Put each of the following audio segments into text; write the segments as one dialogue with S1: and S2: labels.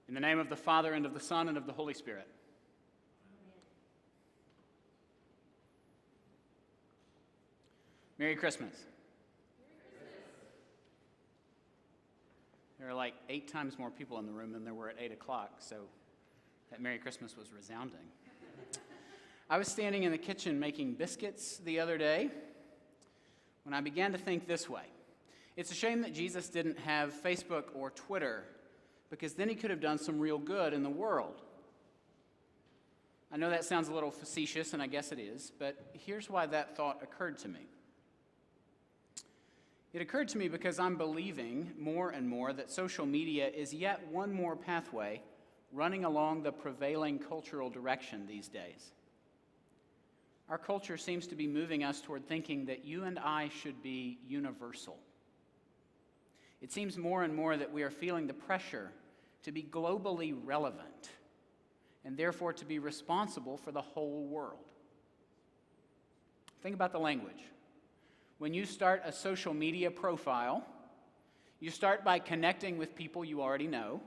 S1: In the name of the Father, and of the Son, and of the Holy Spirit. Merry Christmas. There are like 8 times more people in the room than there were at 8 o'clock, so that Merry Christmas was resounding. I was standing in the kitchen making biscuits the other day when I began to think this way. It's a shame that Jesus didn't have Facebook or Twitter, because then he could have done some real good in the world. I know that sounds a little facetious, and I guess it is, but here's why that thought occurred to me. It occurred to me because I'm believing more and more that social media is yet one more pathway running along the prevailing cultural direction these days. Our culture seems to be moving us toward thinking that you and I should be universal. It seems more and more that we are feeling the pressure to be globally relevant and therefore to be responsible for the whole world. Think about the language. When you start a social media profile, you start by connecting with people you already know.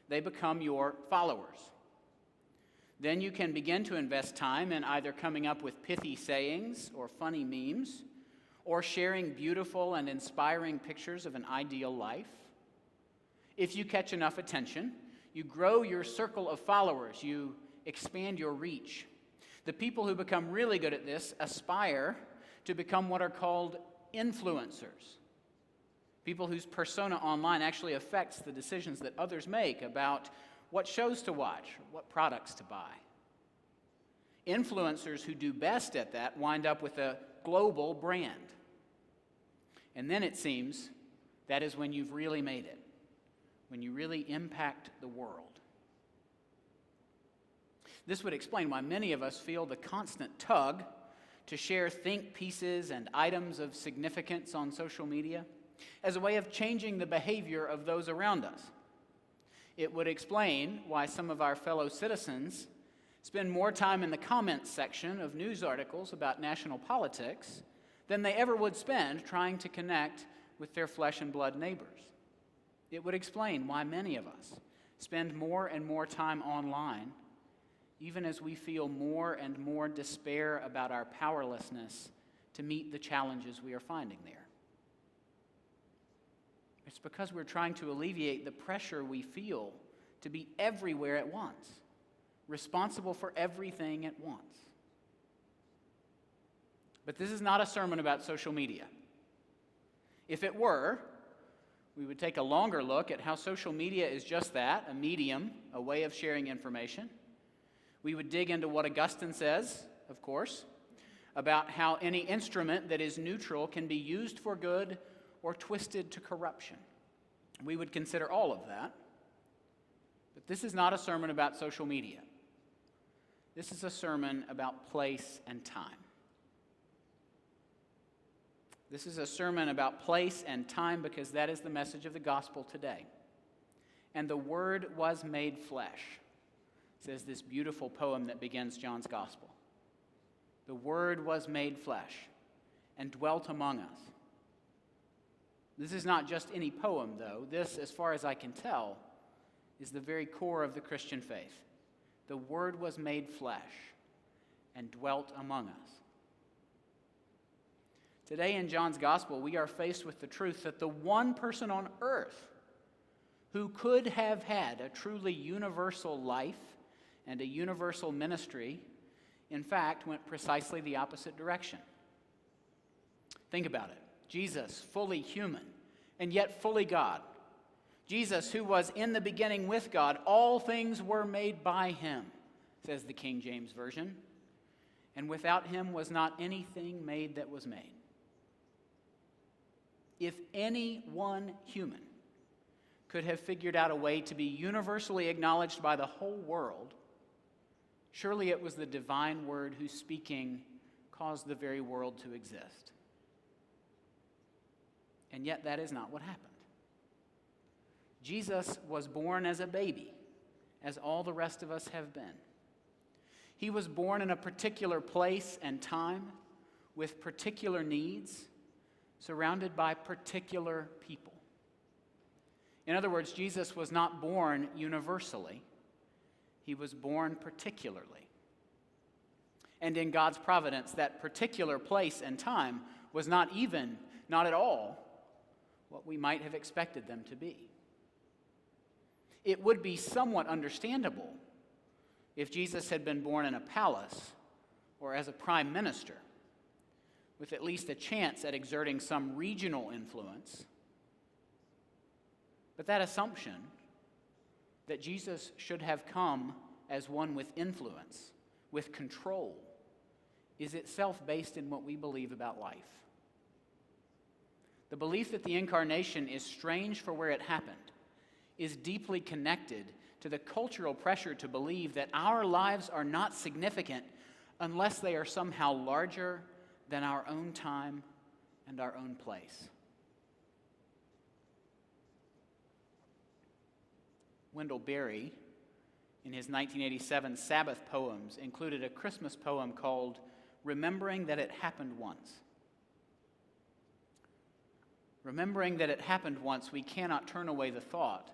S1: They become your followers. Then you can begin to invest time in either coming up with pithy sayings or funny memes, or sharing beautiful and inspiring pictures of an ideal life. If you catch enough attention, you grow your circle of followers, you expand your reach. The people who become really good at this aspire to become what are called influencers, people whose persona online actually affects the decisions that others make about what shows to watch, what products to buy. Influencers who do best at that wind up with a global brand. And then it seems that is when you've really made it, when you really impact the world. This would explain why many of us feel the constant tug to share think pieces and items of significance on social media as a way of changing the behavior of those around us. It would explain why some of our fellow citizens spend more time in the comments section of news articles about national politics than they ever would spend trying to connect with their flesh and blood neighbors. It would explain why many of us spend more and more time online, even as we feel more and more despair about our powerlessness to meet the challenges we are finding there. It's because we're trying to alleviate the pressure we feel to be everywhere at once, responsible for everything at once. But this is not a sermon about social media. If it were, we would take a longer look at how social media is just that, a medium, a way of sharing information. We would dig into what Augustine says, of course, about how any instrument that is neutral can be used for good or twisted to corruption. We would consider all of that. But this is not a sermon about social media. This is a sermon about place and time. This is a sermon about place and time because that is the message of the gospel today. And the Word was made flesh, says this beautiful poem that begins John's gospel. The Word was made flesh and dwelt among us. This is not just any poem, though. This, as far as I can tell, is the very core of the Christian faith. The Word was made flesh and dwelt among us. Today in John's gospel, we are faced with the truth that the one person on earth who could have had a truly universal life and a universal ministry, in fact, went precisely the opposite direction. Think about it. Jesus, fully human and yet fully God. Jesus, who was in the beginning with God, all things were made by him, says the King James Version, and without him was not anything made that was made. If any one human could have figured out a way to be universally acknowledged by the whole world, surely it was the divine Word whose speaking caused the very world to exist. And yet that is not what happened. Jesus was born as a baby, as all the rest of us have been. He was born in a particular place and time, with particular needs, surrounded by particular people. In other words, Jesus was not born universally. He was born particularly. And in God's providence, that particular place and time was not at all, what we might have expected them to be. It would be somewhat understandable if Jesus had been born in a palace or as a prime minister, with at least a chance at exerting some regional influence. But that assumption that Jesus should have come as one with influence, with control, is itself based in what we believe about life. The belief that the incarnation is strange for where it happened is deeply connected to the cultural pressure to believe that our lives are not significant unless they are somehow larger than our own time and our own place. Wendell Berry, in his 1987 Sabbath poems, included a Christmas poem called Remembering That It Happened Once. Remembering that it happened once, we cannot turn away the thought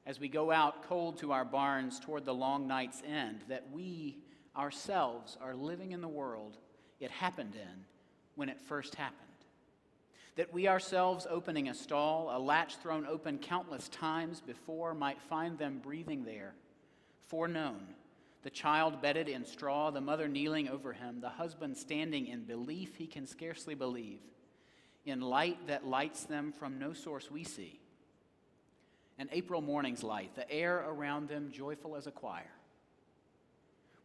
S1: as we go out cold to our barns toward the long night's end, that we ourselves are living in the world it happened in when it first happened. That we ourselves opening a stall, a latch thrown open countless times before, might find them breathing there, foreknown, the child bedded in straw, the mother kneeling over him, the husband standing in belief he can scarcely believe, in light that lights them from no source we see. An April morning's light, the air around them joyful as a choir.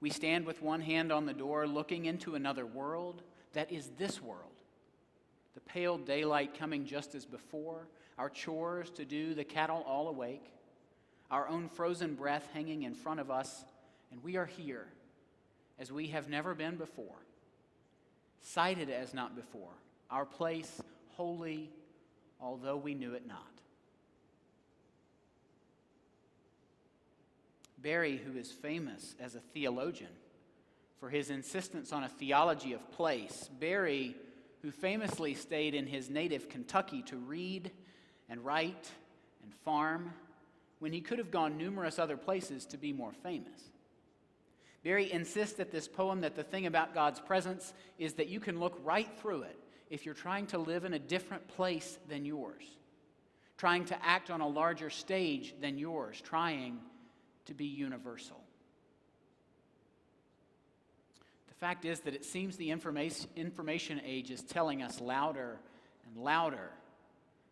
S1: We stand with one hand on the door, looking into another world that is this world. The pale daylight coming just as before, our chores to do, the cattle all awake, our own frozen breath hanging in front of us, and we are here as we have never been before, sighted as not before, our place holy, although we knew it not. Berry, who is famous as a theologian for his insistence on a theology of place, Berry, who famously stayed in his native Kentucky to read and write and farm when he could have gone numerous other places to be more famous. Berry insists that this poem that the thing about God's presence is that you can look right through it if you're trying to live in a different place than yours, trying to act on a larger stage than yours, trying to be universal. The fact is that it seems the information age is telling us louder and louder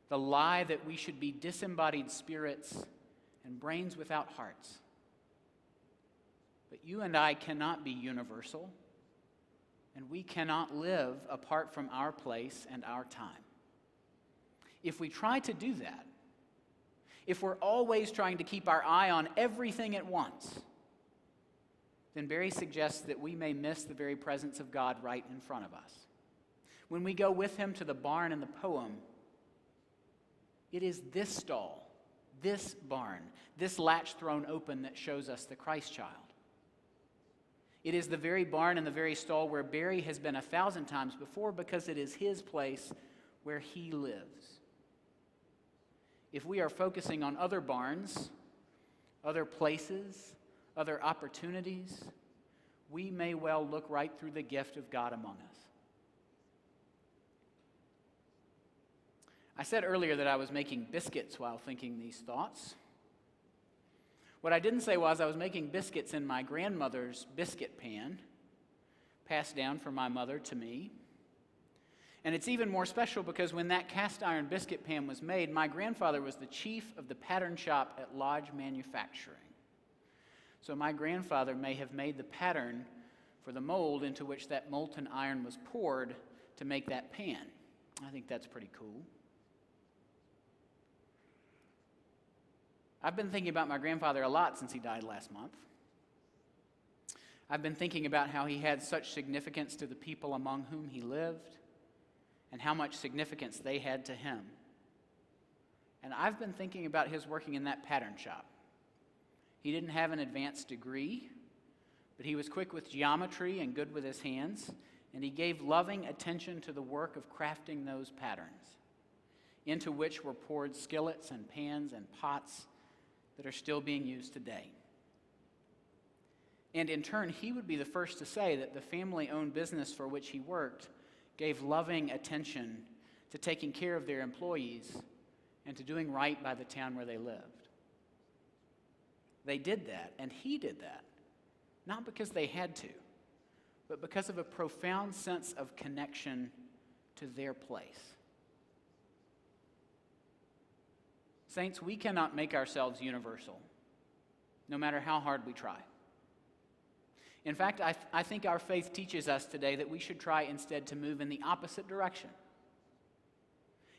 S1: the lie that we should be disembodied spirits and brains without hearts. But you and I cannot be universal, and we cannot live apart from our place and our time. If we try to do that, if we're always trying to keep our eye on everything at once, then Berry suggests that we may miss the very presence of God right in front of us. When we go with him to the barn in the poem, it is this stall, this barn, this latch thrown open that shows us the Christ child. It is the very barn and the very stall where Berry has been 1,000 times before, because it is his place where he lives. If we are focusing on other barns, other places, other opportunities, we may well look right through the gift of God among us. I said earlier that I was making biscuits while thinking these thoughts. What I didn't say was I was making biscuits in my grandmother's biscuit pan, passed down from my mother to me. And it's even more special because when that cast iron biscuit pan was made, my grandfather was the chief of the pattern shop at Lodge Manufacturing. So my grandfather may have made the pattern for the mold into which that molten iron was poured to make that pan. I think that's pretty cool. I've been thinking about my grandfather a lot since he died last month. I've been thinking about how he had such significance to the people among whom he lived, and how much significance they had to him. And I've been thinking about his working in that pattern shop. He didn't have an advanced degree, but he was quick with geometry and good with his hands, and he gave loving attention to the work of crafting those patterns. into which were poured skillets and pans and pots that are still being used today. And in turn, he would be the first to say that the family-owned business for which he worked gave loving attention to taking care of their employees and to doing right by the town where they lived. They did that, and he did that, not because they had to, but because of a profound sense of connection to their place. Saints, we cannot make ourselves universal, no matter how hard we try. In fact, I think our faith teaches us today that we should try instead to move in the opposite direction.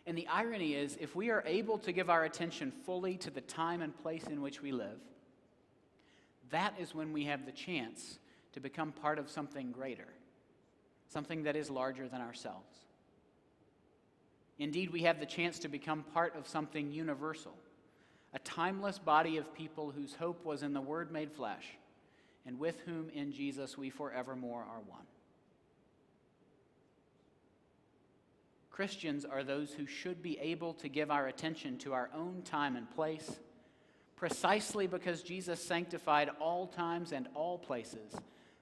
S1: And the irony is, if we are able to give our attention fully to the time and place in which we live, that is when we have the chance to become part of something greater, something that is larger than ourselves. Indeed, we have the chance to become part of something universal, a timeless body of people whose hope was in the Word made flesh, and with whom in Jesus we forevermore are one. Christians are those who should be able to give our attention to our own time and place, precisely because Jesus sanctified all times and all places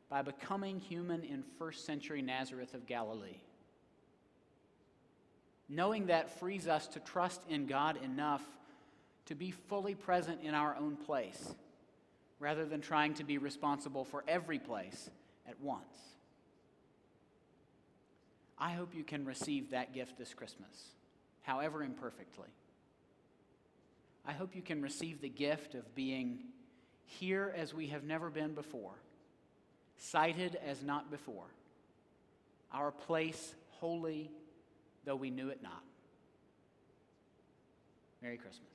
S1: by becoming human in first century Nazareth of Galilee. Knowing that frees us to trust in God enough to be fully present in our own place, rather than trying to be responsible for every place at once. I hope you can receive that gift this Christmas, however imperfectly. I hope you can receive the gift of being here as we have never been before, sighted as not before, our place holy though we knew it not. Merry Christmas.